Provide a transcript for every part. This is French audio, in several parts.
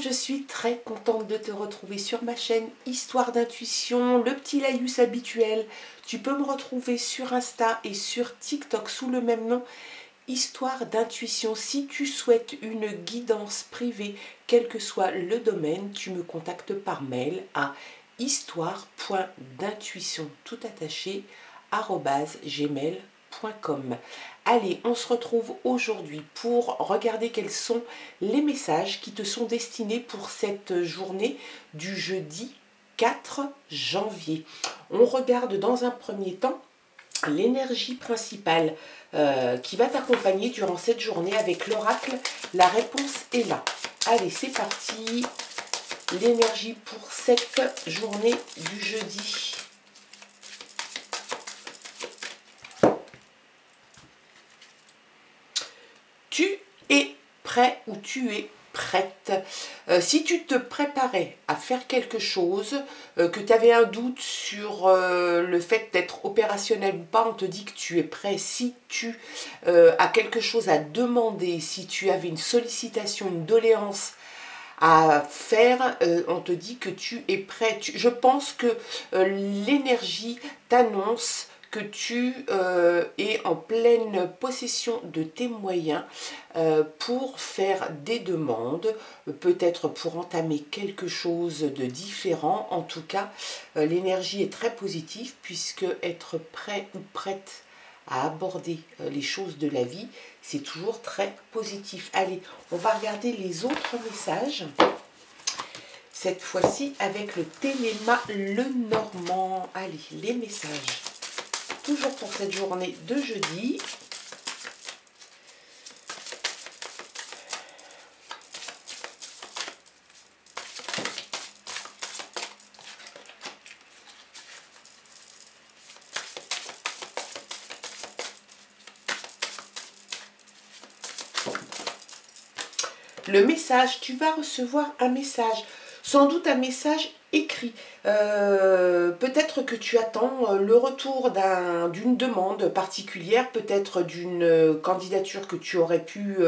je suis très contente de te retrouver sur ma chaîne Histoire d'intuition, le petit laïus habituel. Tu peux me retrouver sur Insta et sur TikTok sous le même nom, Histoire d'intuition. Si tu souhaites une guidance privée, quel que soit le domaine, tu me contactes par mail à histoire.d'intuition tout attaché @gmail.com. Allez, on se retrouve aujourd'hui pour regarder quels sont les messages qui te sont destinés pour cette journée du jeudi 4 janvier. On regarde dans un premier temps l'énergie principale qui va t'accompagner durant cette journée avec l'oracle. La réponse est là. Allez, c'est parti. L'énergie pour cette journée du jeudi. Tu es prêt ou tu es prête. Si tu te préparais à faire quelque chose, que tu avais un doute sur le fait d'être opérationnel ou pas, on te dit que tu es prêt. Si tu as quelque chose à demander, si tu avais une sollicitation, une doléance à faire, on te dit que tu es prêt. Je pense que l'énergie t'annonce que tu es en pleine possession de tes moyens pour faire des demandes, peut-être pour entamer quelque chose de différent. En tout cas, l'énergie est très positive puisque être prêt ou prête à aborder les choses de la vie, c'est toujours très positif. Allez, on va regarder les autres messages. Cette fois-ci avec le Téléma Lenormand. Allez, les messages. Toujours pour cette journée de jeudi. Le message, tu vas recevoir un message, sans doute un message écrit. Peut-être que tu attends le retour d'une demande particulière, peut-être d'une candidature que tu aurais pu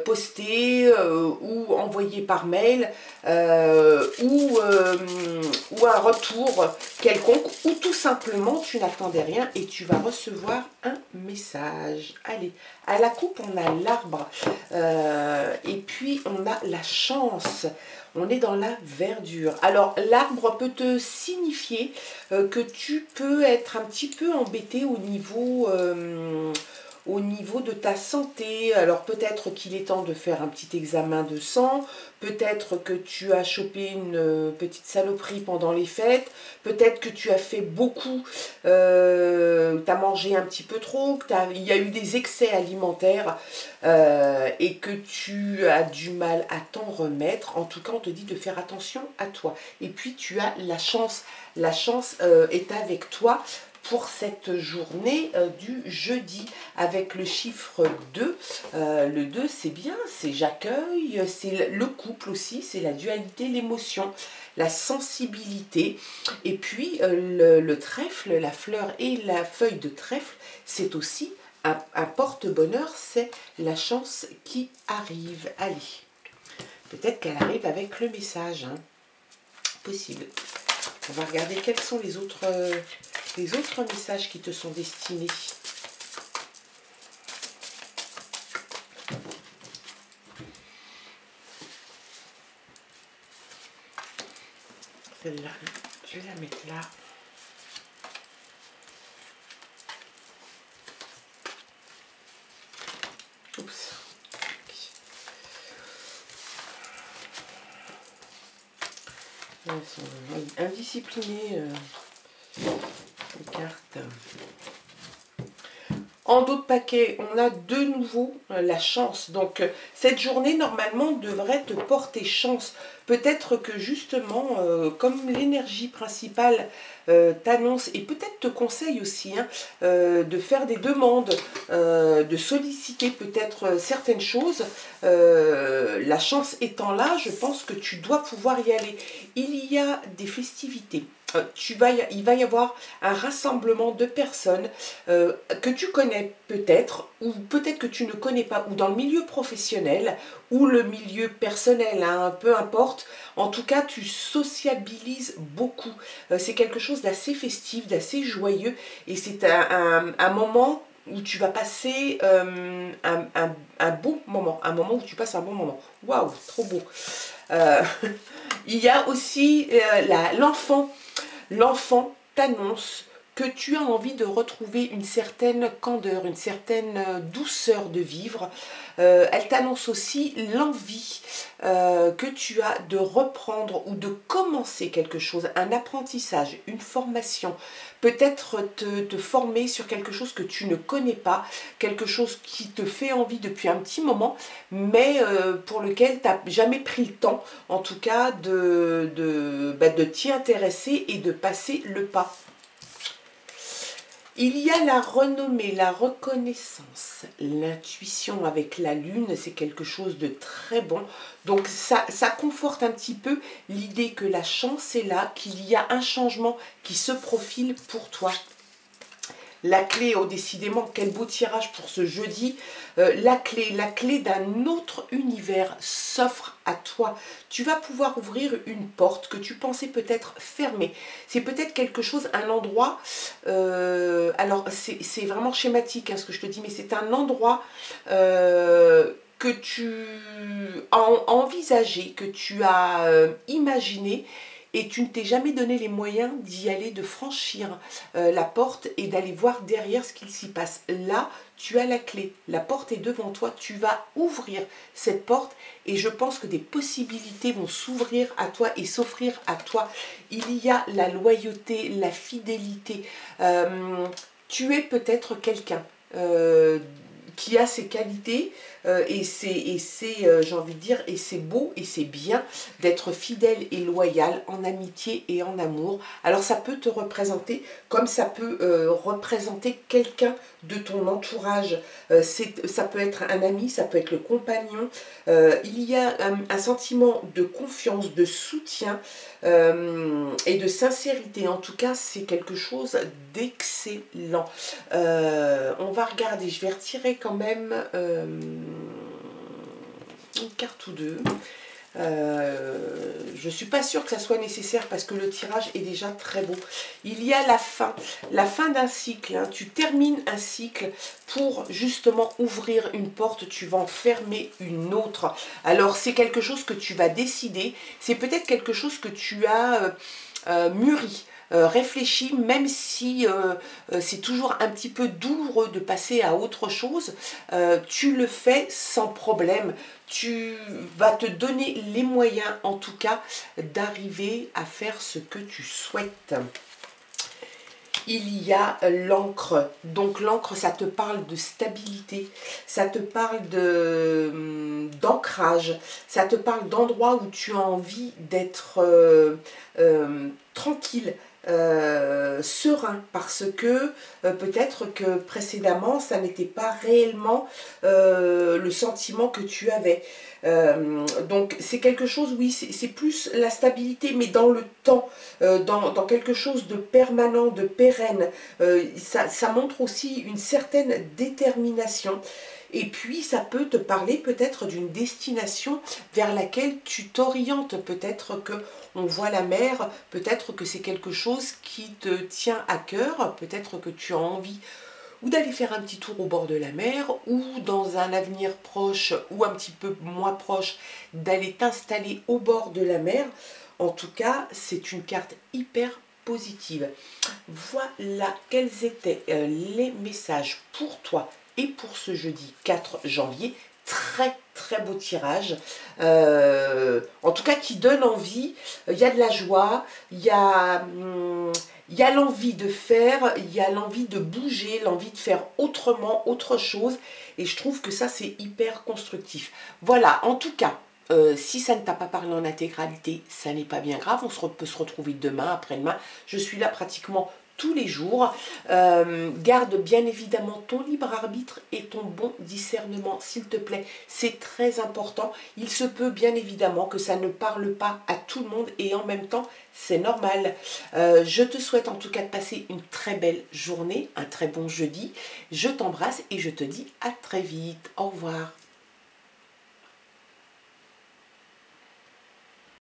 poster ou envoyer par mail, ou un retour quelconque, ou tout simplement tu n'attendais rien et tu vas recevoir un message. Allez, à la coupe on a l'arbre, et puis on a la chance. On est dans la verdure. Alors, l'arbre peut te signifier que tu peux être un petit peu embêté au niveau de ta santé. Alors, peut-être qu'il est temps de faire un petit examen de sang. Peut-être que tu as chopé une petite saloperie pendant les fêtes. Peut-être que tu as fait beaucoup. Tu as mangé un petit peu trop. Il y a eu des excès alimentaires. Et que tu as du mal à t'en remettre. En tout cas, on te dit de faire attention à toi. Et puis, tu as la chance. La chance est avec toi pour cette journée du jeudi avec le chiffre 2. Le 2, c'est bien, c'est j'accueille, c'est le couple aussi, c'est la dualité, l'émotion, la sensibilité. Et puis, le trèfle, la fleur et la feuille de trèfle, c'est aussi un porte-bonheur, c'est la chance qui arrive. Allez, peut-être qu'elle arrive avec le message, hein. Possible. On va regarder quels sont les autres messages qui te sont destinés. Celle-là, je vais la mettre là. Oups. Elles sont indisciplinées, les cartes. En d'autres paquets, on a de nouveau la chance. Donc, cette journée, normalement, devrait te porter chance. Peut-être que, justement, comme l'énergie principale t'annonce, et peut-être te conseille aussi, hein, de faire des demandes, de solliciter peut-être certaines choses. La chance étant là, je pense que tu dois pouvoir y aller. Il y a des festivités il va y avoir un rassemblement de personnes que tu connais peut-être, ou peut-être que tu ne connais pas, ou dans le milieu professionnel, ou le milieu personnel, hein, peu importe. En tout cas, tu sociabilises beaucoup. C'est quelque chose d'assez festif, d'assez joyeux, et c'est un moment où tu vas passer un bon moment, un moment où tu passes un bon moment. Waouh, trop beau. Euh, il y a aussi l'enfant. L'enfant t'annonce que tu as envie de retrouver une certaine candeur, une certaine douceur de vivre. Elle t'annonce aussi l'envie que tu as de reprendre ou de commencer quelque chose, un apprentissage, une formation. Peut-être te former sur quelque chose que tu ne connais pas, quelque chose qui te fait envie depuis un petit moment, mais pour lequel tu n'as jamais pris le temps, en tout cas, de t'y intéresser et de passer le pas. Il y a la renommée, la reconnaissance, l'intuition avec la lune, c'est quelque chose de très bon. Donc ça conforte un petit peu l'idée que la chance est là, qu'il y a un changement qui se profile pour toi. La clé, oh décidément, quel beau tirage pour ce jeudi. La clé d'un autre univers s'offre à toi. Tu vas pouvoir ouvrir une porte que tu pensais peut-être fermée. C'est peut-être quelque chose, un endroit, alors c'est vraiment schématique hein, ce que je te dis, mais c'est un endroit que tu as envisagé, que tu as imaginé, et tu ne t'es jamais donné les moyens d'y aller, de franchir la porte et d'aller voir derrière ce qu'il s'y passe. Là, tu as la clé, la porte est devant toi, tu vas ouvrir cette porte et je pense que des possibilités vont s'ouvrir à toi et s'offrir à toi. Il y a la loyauté, la fidélité. Tu es peut-être quelqu'un qui a ses qualités et c'est j'ai envie de dire, et c'est beau et c'est bien d'être fidèle et loyal en amitié et en amour. Alors ça peut te représenter comme ça peut représenter quelqu'un de ton entourage. Ça peut être un ami, ça peut être le compagnon. Il y a un sentiment de confiance, de soutien et de sincérité. En tout cas, c'est quelque chose d'excellent. On va regarder, je vais retirer quand même une carte ou deux. Je ne suis pas sûre que ça soit nécessaire parce que le tirage est déjà très beau. Il y a la fin d'un cycle. Hein. Tu termines un cycle pour justement ouvrir une porte, tu vas en fermer une autre. Alors c'est quelque chose que tu vas décider, c'est peut-être quelque chose que tu as mûri. Réfléchis, même si c'est toujours un petit peu douloureux de passer à autre chose, tu le fais sans problème. Tu vas te donner les moyens, en tout cas, d'arriver à faire ce que tu souhaites. Il y a l'encre. Donc l'encre, ça te parle de stabilité, ça te parle d'ancrage, ça te parle d'endroits où tu as envie d'être tranquille, serein, parce que peut-être que précédemment ça n'était pas réellement le sentiment que tu avais. Donc c'est quelque chose, oui, c'est plus la stabilité, mais dans le temps, dans quelque chose de permanent, de pérenne. Ça montre aussi une certaine détermination. Et puis, ça peut te parler peut-être d'une destination vers laquelle tu t'orientes. Peut-être qu'on voit la mer, peut-être que c'est quelque chose qui te tient à cœur, peut-être que tu as envie ou d'aller faire un petit tour au bord de la mer, ou dans un avenir proche ou un petit peu moins proche, d'aller t'installer au bord de la mer. En tout cas, c'est une carte hyper positive. Voilà quels étaient les messages pour toi et pour ce jeudi 4 janvier. Très beau tirage, en tout cas qui donne envie. Il y a de la joie, il y a l'envie de faire, il y a l'envie de bouger, l'envie de faire autrement, autre chose, et je trouve que ça c'est hyper constructif. Voilà, en tout cas, si ça ne t'a pas parlé en intégralité, ça n'est pas bien grave, peut se retrouver demain, après-demain. Je suis là pratiquement tous les jours. Garde bien évidemment ton libre arbitre et ton bon discernement, s'il te plaît. C'est très important. Il se peut bien évidemment que ça ne parle pas à tout le monde et en même temps, c'est normal. Je te souhaite en tout cas de passer une très belle journée, un très bon jeudi. Je t'embrasse et je te dis à très vite. Au revoir.